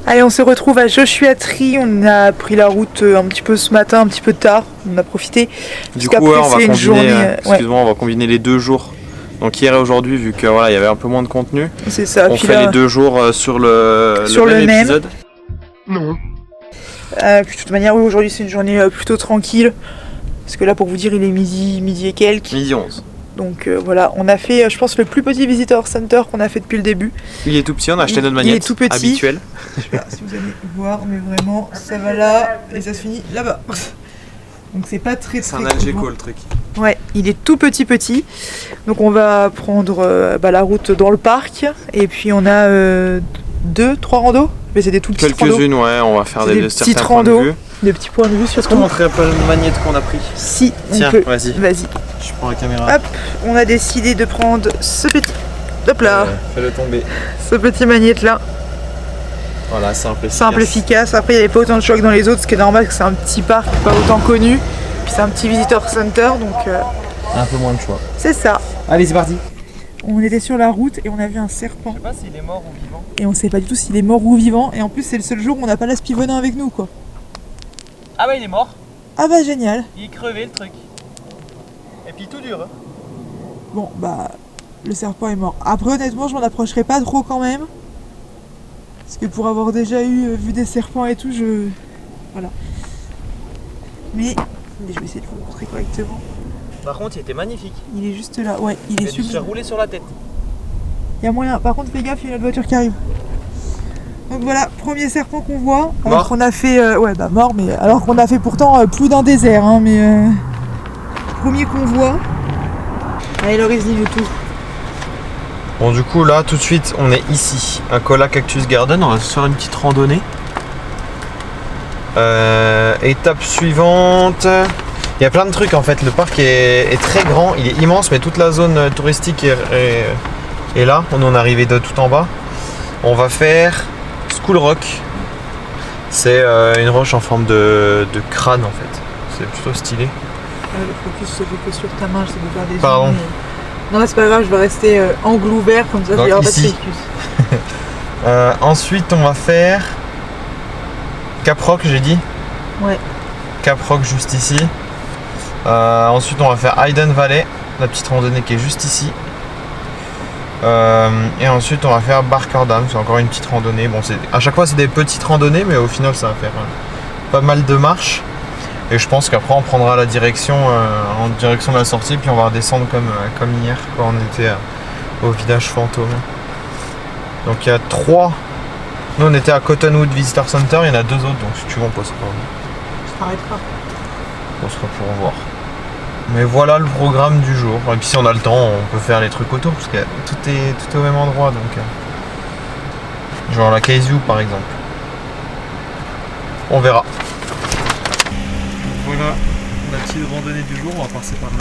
Allez, on se retrouve à Joshua Tree. On a pris la route un petit peu ce matin, un petit peu tard. On a profité. Du coup, ouais, on va combiner les 2 jours. Donc hier et aujourd'hui, vu que voilà, il y avait un peu moins de contenu. C'est ça. On fait les 2 jours sur le même épisode. Non. De toute manière, oui, aujourd'hui c'est une journée plutôt tranquille. Parce que là, pour vous dire, il est midi et quelques. Midi 11. Donc voilà, on a fait, je pense, le plus petit visitor center qu'on a fait depuis le début. Il est tout petit, on a acheté notre manette habituelle. Je sais pas si vous allez voir, mais vraiment, ça va là et ça se finit là-bas. Donc c'est pas très C'est un Algeco le truc. Ouais, il est tout petit. Donc on va prendre la route dans le parc. Et puis on a 2-3 randos. Mais c'est des tout petits randos. Quelques-unes, ouais, on va faire des petites randos. Des petits points de vue sur Est-ce qu'on montrer un peu le manette qu'on a pris? Si, tiens, on peut. Vas-y. Je prends la caméra. Hop, on a décidé de prendre ce petit... Hop là. Fais-le tomber. Ce petit magnète là. Voilà, simple, efficace. Après, il n'y avait pas autant de choix que dans les autres, ce qui est normal, parce que c'est un petit parc pas autant connu. Puis c'est un petit visitor center, donc... un peu moins de choix. C'est ça. Allez, c'est parti. On était sur la route et on a vu un serpent. Je sais pas s'il est mort ou vivant. Et on sait pas du tout s'il est mort ou vivant. Et en plus, c'est le seul jour où on n'a pas l'aspivenin avec nous, quoi. Ah bah il est mort. Ah bah génial. Il est crevé le truc. Et puis tout dur. Hein. Bon bah le serpent est mort. Après honnêtement je m'en approcherai pas trop quand même. Parce que pour avoir déjà vu des serpents et tout, voilà. Mais je vais essayer de vous montrer correctement. Par contre il était magnifique. Il est juste là, ouais, il est sublime. Il s'est roulé sur la tête. Il y a moyen, par contre fais gaffe, il y a une voiture qui arrive. Donc voilà, premier serpent qu'on voit. Alors qu'on a fait, mort, mais alors qu'on a fait pourtant plus d'un désert, hein, mais premier qu'on voit. Allez Loris, dis-le tout. Bon du coup là tout de suite on est ici, à Kola Cactus Garden, on va se faire une petite randonnée. Étape suivante, il y a plein de trucs en fait, le parc est très grand, il est immense mais toute la zone touristique est là, on en est arrivé de tout en bas. On va faire School Rock, c'est une roche en forme de crâne en fait, c'est plutôt stylé. Le focus se fait que sur ta main, je sais pas faire des Pardon. zooms, mais... Non mais c'est pas grave, je vais rester angle ouvert comme ça, il n'y aura pas de focus. Ensuite on va faire Cap Rock, j'ai dit. Ouais. Cap Rock juste ici. Ensuite on va faire Hayden Valley, la petite randonnée qui est juste ici. Et ensuite on va faire Barker Dam, c'est encore une petite randonnée. Bon, à chaque fois c'est des petites randonnées, mais au final ça va faire pas mal de marches. Et je pense qu'après on prendra la direction en direction de la sortie, puis on va redescendre comme hier quand on était au village fantôme. Donc il y a 3. Nous on était à Cottonwood Visitor Center, il y en a 2 autres, donc si tu veux on passera. Ça s'arrêtera. On sera pour voir. Mais voilà le programme du jour. Et puis si on a le temps, on peut faire les trucs autour, parce que tout est au même endroit. Donc, genre la Kaizu par exemple. On verra. Voilà la petite randonnée du jour, on va passer par là.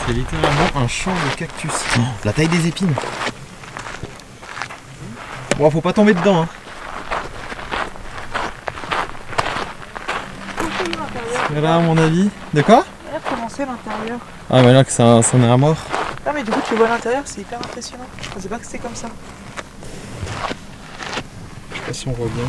C'est littéralement un champ de cactus. La taille des épines. Bon, faut pas tomber dedans. Hein. C'est là à mon avis. De quoi? Regarde comment c'est l'intérieur. Ah mais là que ça en est à mort. Non mais du coup tu vois l'intérieur, c'est hyper impressionnant. Je pensais pas que c'était comme ça. Je sais pas si on voit bien.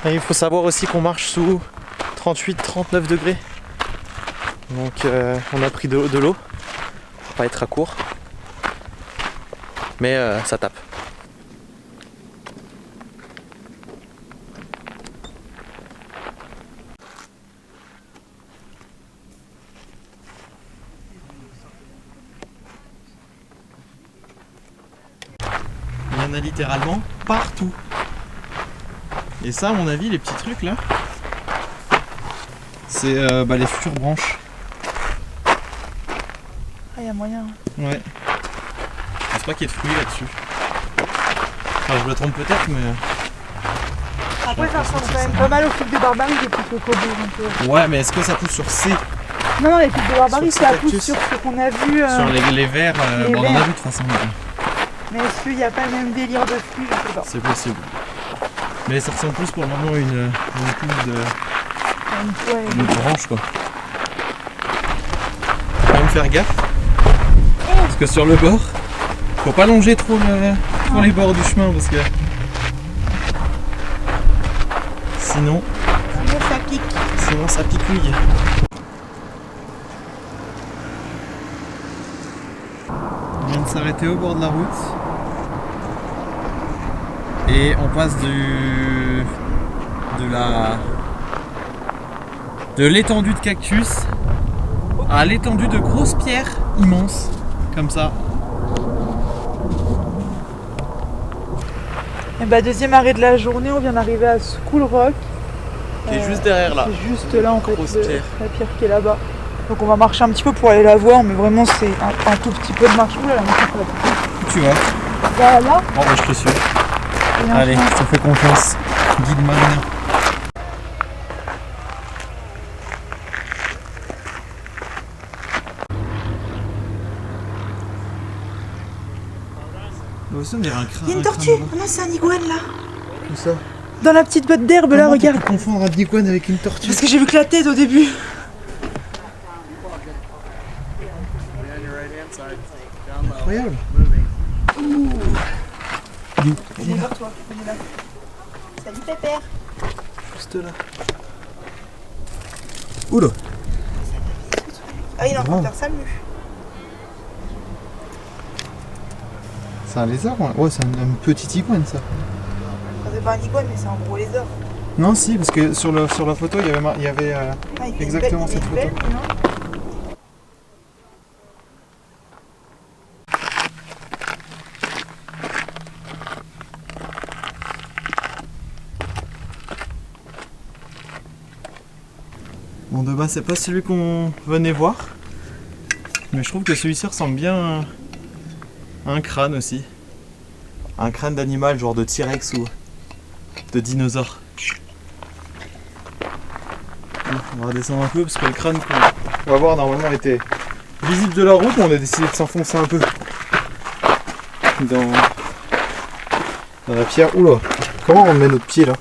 Et il faut savoir aussi qu'on marche sous 38-39 degrés. Donc on a pris de l'eau pour pas être à court. Mais ça tape. Il y en a littéralement partout. Et ça, à mon avis, les petits trucs là, c'est les futures branches. Ah, il y a moyen. Ouais. Je pense pas qu'il y ait de fruits là-dessus. Enfin, je me trompe peut-être, mais. Après, ça ressemble quand même pas mal aux figues de Barbarie, des petits cocobos. Ouais, mais est-ce que ça pousse sur C? Non, les figues de Barbarie, ça pousse sur ce qu'on a vu. Sur les verts, on en a vu de toute façon. Mais est-ce qu'il n'y a pas le même délire de fruits? Je sais pas. C'est possible. Mais ça ressemble plus pour le moment à une couche de Ouais. une branche quoi. Faut quand même faire gaffe. Parce que sur le bord, faut pas longer trop les bords du chemin parce que sinon Ça pique. ça picouille. On vient de s'arrêter au bord de la route. Et on passe de l'étendue de cactus à l'étendue de grosses pierres immenses, comme ça. Et bah, deuxième arrêt de la journée, on vient d'arriver à School Rock. Qui est juste derrière là. C'est juste là en fait, Grosse pierre. la pierre qui est là-bas. Donc on va marcher un petit peu pour aller la voir, mais vraiment c'est un tout petit peu de marche. Ouh là, la marche est pas là. Tu vois. Voilà. Bon bah je te suis. Il y a un Allez, chemin. ça fait confiance. Guide-moi bien. On dirait un crâne. Il y a une tortue. Oh non, c'est un iguane là. Où ça? Dans la petite botte d'herbe là, regarde. Comment confondre un iguane avec une tortue? Parce que j'ai vu que la tête au début. Incroyable. Viens vers toi, on est là. Salut Pépère. Juste là. Oula. Ah, il est en train de Wow. faire sa mue. C'est un lézard? Ouais, c'est un petit iguane ça. C'est pas un iguane, mais c'est un gros lézard. Non, si, parce que sur la photo, il y avait Ah, il fait exactement une belle- cette il est photo. belle, non? Bon, de base, c'est pas celui qu'on venait voir. Mais je trouve que celui-ci ressemble bien à un crâne aussi. Un crâne d'animal, genre de T-Rex ou de dinosaure. On va descendre un peu parce que le crâne qu'on va voir normalement était visible de la route. On a décidé de s'enfoncer un peu dans la pierre. Oula, comment on met notre pied là?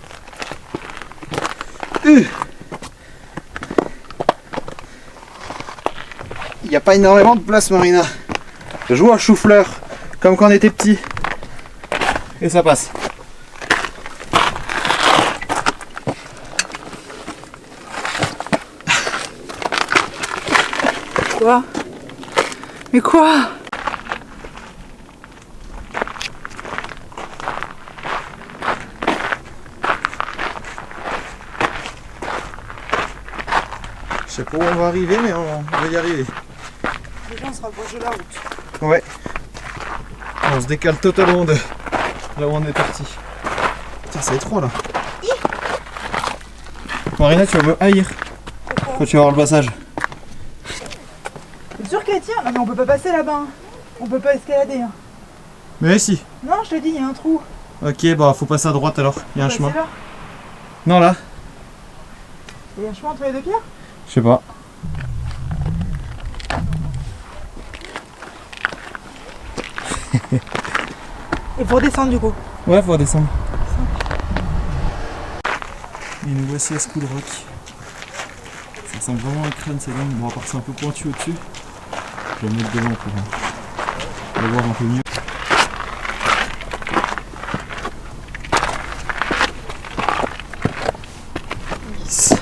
Il n'y a pas énormément de place, Marina. Je joue à chou-fleur, comme quand on était petit. Et ça passe. Quoi? Mais quoi? Je sais pas où on va arriver, mais on va y arriver. Déjà, on se rapproche de la route. Ouais. On se décale totalement de là où on est parti. Putain, c'est étroit là. Marina, tu vas me haïr Pourquoi? quand tu vas voir le passage. T'es sûr qu'elle tient? Non, mais on peut pas passer là-bas. Hein. On peut pas escalader. Hein. Mais si. Non, je te dis, il y a un trou. Ok, bah faut passer à droite alors. Il y a un Passer chemin. Là. Non, là. Il y a un chemin entre les deux pierres? Je sais pas. Et pour descendre du coup. Ouais, faut redescendre. Et nous voici à School Rock. Ça ressemble vraiment à un crâne, c'est dingue. Bon, à part c'est un peu pointu au-dessus. Je vais me mettre devant pour le voir un peu mieux. Yes.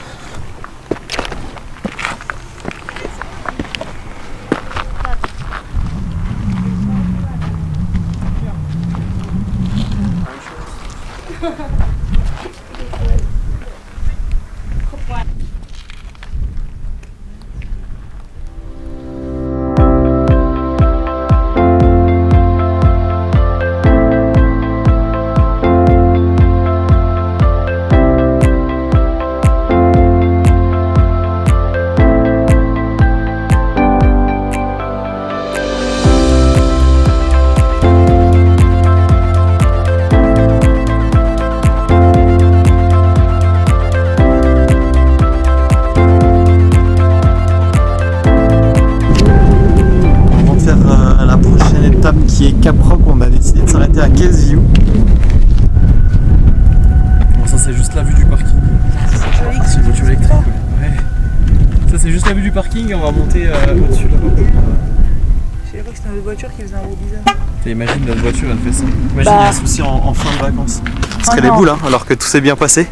Qui est Cap Rock, on a décidé de s'arrêter à Caseview. la vue du parking. C'est C'est une voiture électrique, ouais. Ça c'est juste la vue du parking et on va monter au-dessus là-bas. Je savais pas que c'était notre voiture qui faisait un bruit bizarre. Imagine notre voiture elle fait ça. Imagine Bah. il y a un souci en fin de vacances. Ce serait les non. boules, hein, alors que tout s'est bien passé.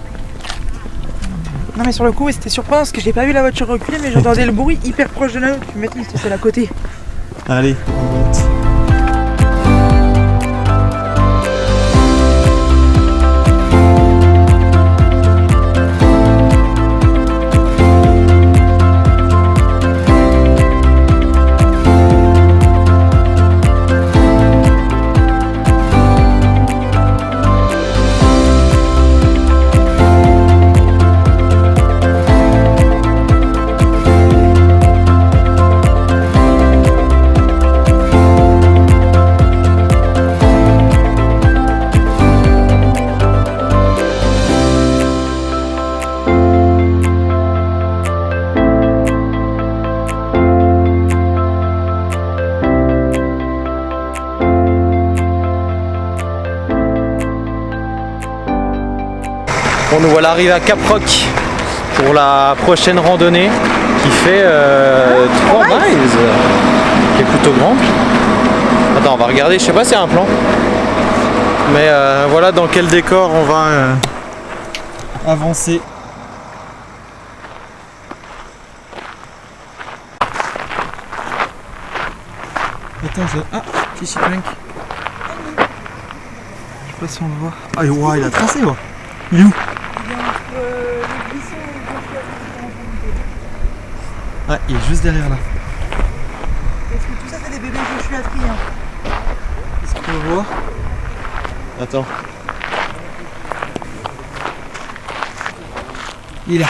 Non mais sur le coup ouais, c'était surprenant parce que j'ai pas vu la voiture reculer mais j'entendais le bruit hyper proche de la nôtre. Puis maintenant c'était celle à côté. Allez, on monte. Bon, nous voilà arrivés à Cap Rock pour la prochaine randonnée qui fait 3 miles, qui est plutôt grande. Attends, on va regarder, je sais pas s'il y a un plan. Mais voilà dans quel décor on va avancer. Attends, ah, Fishy Plank. Je sais pas si on le voit. Ah, ouais, il a tracé, ouais. Il est où? Ah, il est juste derrière là. Parce que tout ça c'est des bébés Joshua-Tree. Hein. Est-ce qu'on le voit? Attends. Il est là.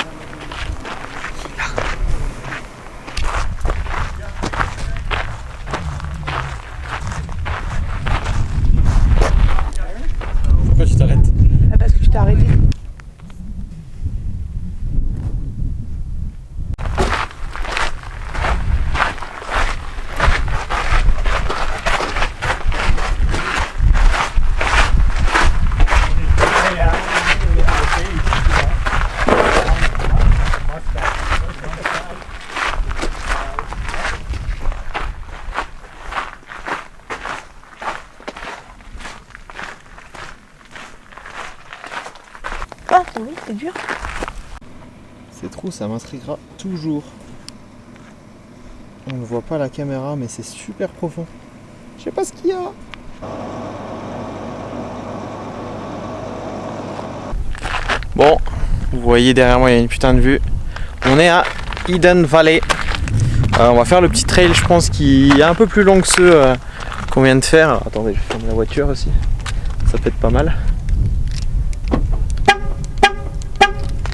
Pourquoi tu t'arrêtes? Ah, parce que tu t'es arrêté. Ah oui, c'est dur. Ces trous, ça m'intriguera toujours. On ne voit pas à la caméra, mais c'est super profond. Je sais pas ce qu'il y a. Bon, vous voyez derrière moi, il y a une putain de vue. On est à Hidden Valley. On va faire le petit trail, je pense, qui est un peu plus long que ceux qu'on vient de faire. Alors, attendez, je ferme la voiture aussi. Ça peut être pas mal.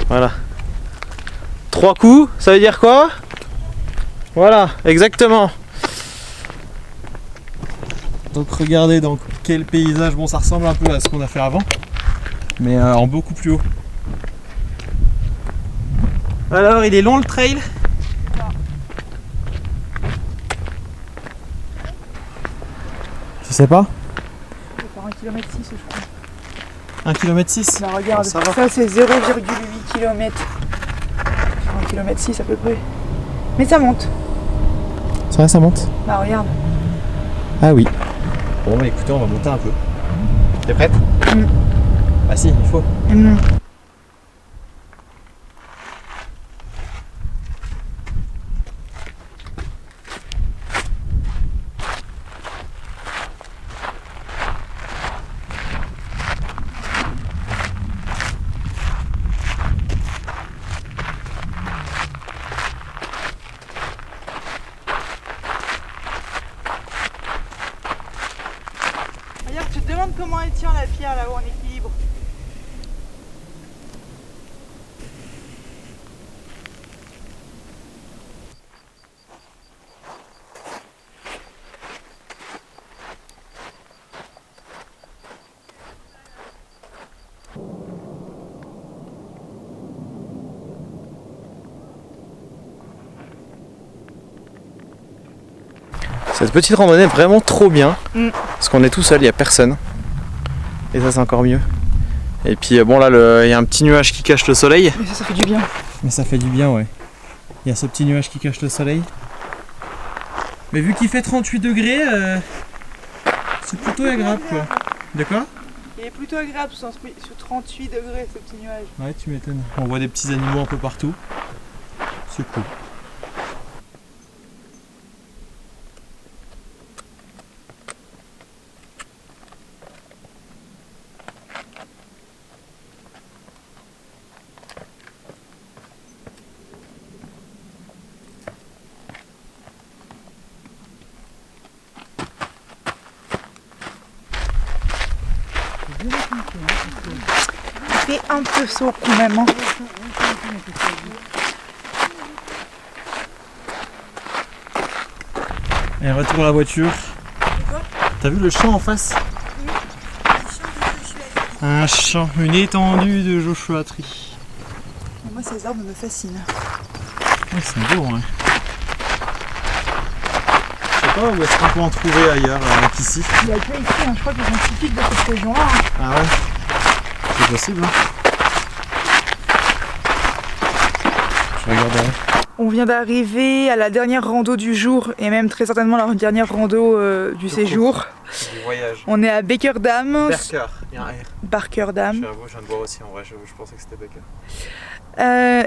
Voilà. 3 coups, ça veut dire quoi? Voilà, exactement. Donc regardez donc quel paysage. Bon, ça ressemble un peu à ce qu'on a fait avant, mais en beaucoup plus haut. Alors, il est long le trail? Je sais pas. Ça fait 1,6 km je crois. 1,6 km. Bah regarde, ça va. ça c'est 0,8 km. 1,6 km à peu près. Mais ça monte. C'est vrai, ça monte? Bah regarde. Ah oui. Bon, bah écoutez, on va monter un peu. T'es prête? Ah si, il faut. D'ailleurs, tu te demandes comment elle tient la pierre là-haut en équilibre. Cette petite randonnée est vraiment trop bien. Parce qu'on est tout seul, il n'y a personne. Et ça c'est encore mieux. Et puis bon là, il y a un petit nuage qui cache le soleil. Mais ça fait du bien. Mais ça fait du bien, ouais. Il y a ce petit nuage qui cache le soleil. Mais vu qu'il fait 38 degrés, c'est plutôt agréable, quoi. D'accord? Il est plutôt agréable sous 38 degrés ce petit nuage. Ouais, tu m'étonnes. On voit des petits animaux un peu partout. C'est cool. Il fait un peu chaud quand même. Hein. Et retour à la voiture. T'as vu le champ en face? Un champ, une étendue de Joshua Tree. Moi ces arbres me fascinent. Ils sont beaux, hein. Je sais pas où est-ce qu'on peut en trouver ailleurs qu'ici. Il y a que ici, hein. Je crois qu'ils sont typiques de cette région-là. Hein. Ah ouais? C'est possible, hein. Je regarderai. On vient d'arriver à la dernière rando du jour et même très certainement la dernière rando du séjour. Du voyage. On est à Bakerdam. Barker, il y a un R. Barkerdam. Je viens de voir aussi en vrai, je pensais que c'était Baker.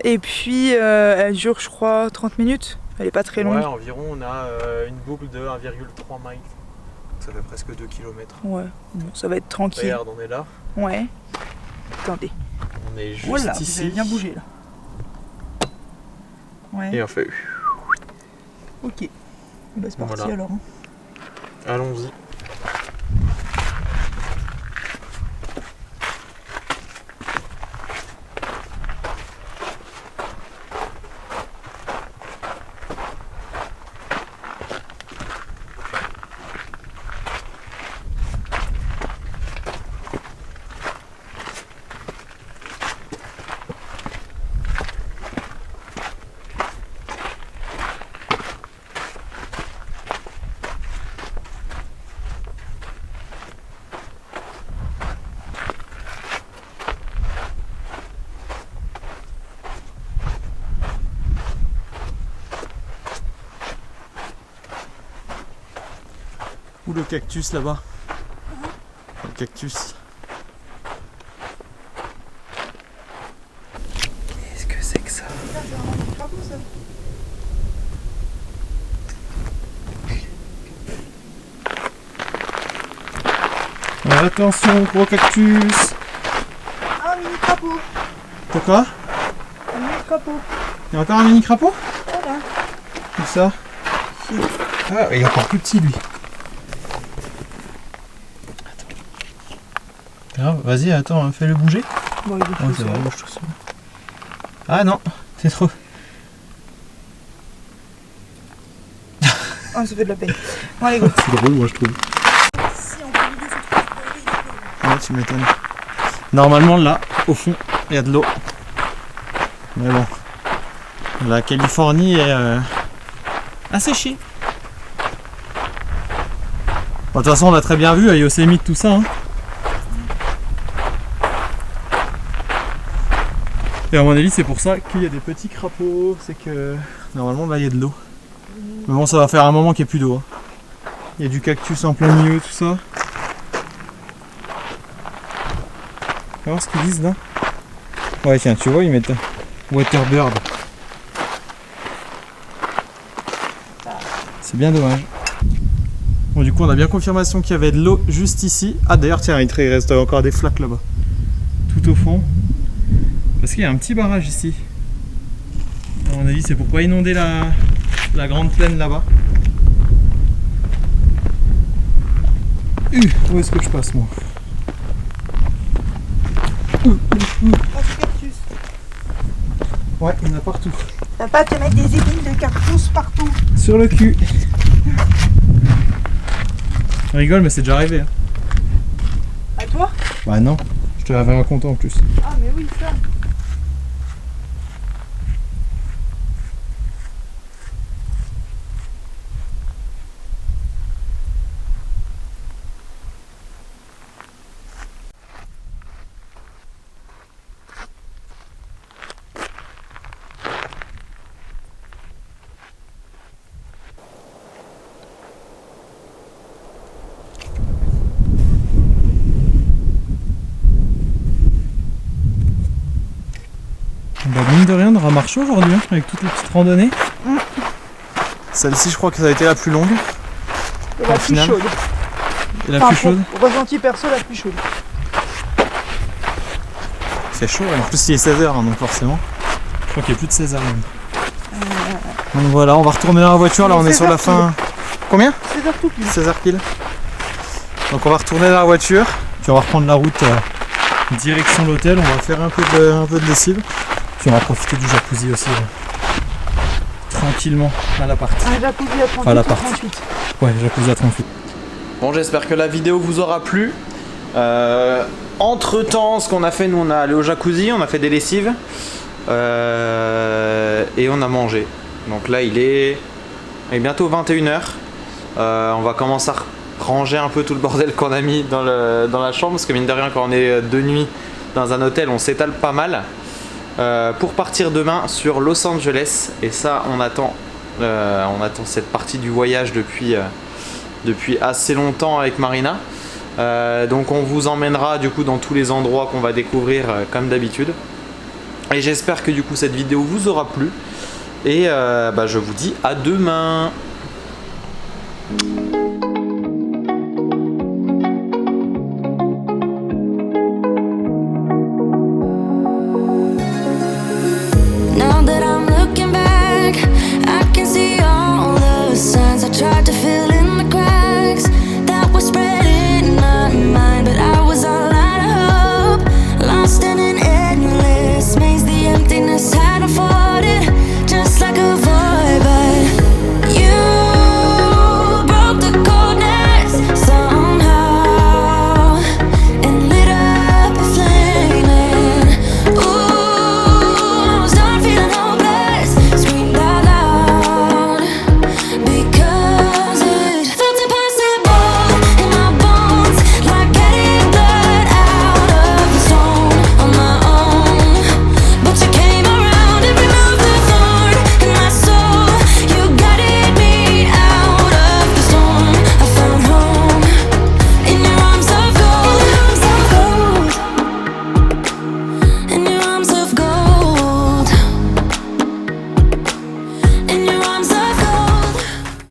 Et puis elle dure je crois 30 minutes. Elle est pas très longue. Ouais, environ on a une boucle de 1,3 miles. Donc ça fait presque 2 km. Ouais, bon, ça va être tranquille. Regarde, on est là. Ouais. Attendez. On est juste Voilà, vous ici. avez bien bougé là. Ouais. Et on fait. Ok. Bah, c'est parti Voilà. alors. Hein. Allons-y. Où le cactus là-bas? Le cactus. Qu'est-ce que c'est que ça? Attention, gros cactus. Ah, mini crapaud. T'as quoi? Un mini crapaud. Il y a encore un mini crapaud? Voilà. Où ça? Ah, il est encore plus petit lui. Attends. Vas-y, attends, fais-le bouger. Bon, il est Oh, tout c'est seul. vrai, bouge tout seul. Ah non, c'est trop. Oh, ça fait de la peine. Bon, allez, go. C'est drôle, moi je trouve. Si on peut lui dire Ouais, tu m'étonnes. Normalement, là, au fond, il y a de l'eau. Mais bon, la Californie est asséchée. Bon, de toute façon, on l'a très bien vu à Yosemite, tout ça. Hein. Et à mon avis, c'est pour ça qu'il y a des petits crapauds. C'est que normalement, là, il y a de l'eau. Mais bon, ça va faire un moment qu'il n'y a plus d'eau. Hein. Il y a du cactus en plein milieu, tout ça. On va voir ce qu'ils disent là. Ouais, tiens, tu vois, ils mettent Waterbird. C'est bien dommage. Bon, du coup, on a bien confirmation qu'il y avait de l'eau juste ici. Ah, d'ailleurs, tiens, il reste encore des flaques là-bas. Tout au fond. Parce qu'il y a un petit barrage ici. À mon avis, c'est pour pas inonder la grande plaine là-bas. Où est-ce que je passe, moi? Oh, ce cactus. Ouais, il y en a partout. T'as pas à te mettre des épines de cactus partout. Sur le cul. Je rigole, mais c'est déjà arrivé. Hein. À toi? Bah non, je te l'avais raconté en plus. Ah, mais oui, ça. mine de rien, on aura marché aujourd'hui hein, avec toutes les petites randonnées. Celle-ci, je crois que ça a été la plus longue. Et la Au plus final. chaude. Et la Enfin, plus chaude. pour ressenti perso, la plus chaude. Il fait chaud, en plus il est 16h, hein, donc forcément. Je crois qu'il est plus de 16h même. Donc voilà, on va retourner dans la voiture, là on est sur la 16h fin. Combien 16h tout pile. 16h pile. Donc on va retourner dans la voiture, puis on va reprendre la route direction l'hôtel, on va faire un peu de lessive. Puis on va profiter du jacuzzi aussi. Tranquillement à l'appart. Un jacuzzi à 38 Enfin, ou l'appart. 38. Ouais, jacuzzi à 38. Bon, j'espère que la vidéo vous aura plu. Entre temps, ce qu'on a fait, nous on a allé au jacuzzi, on a fait des lessives et on a mangé. Donc là il est bientôt 21h. On va commencer à ranger un peu tout le bordel qu'on a mis dans la chambre, parce que mine de rien, quand on est de nuit dans un hôtel, on s'étale pas mal. Pour partir demain sur Los Angeles, et ça on attend cette partie du voyage depuis assez longtemps avec Marina. Donc on vous emmènera du coup dans tous les endroits qu'on va découvrir comme d'habitude. Et j'espère que du coup cette vidéo vous aura plu. Et je vous dis à demain. Now that I'm looking back,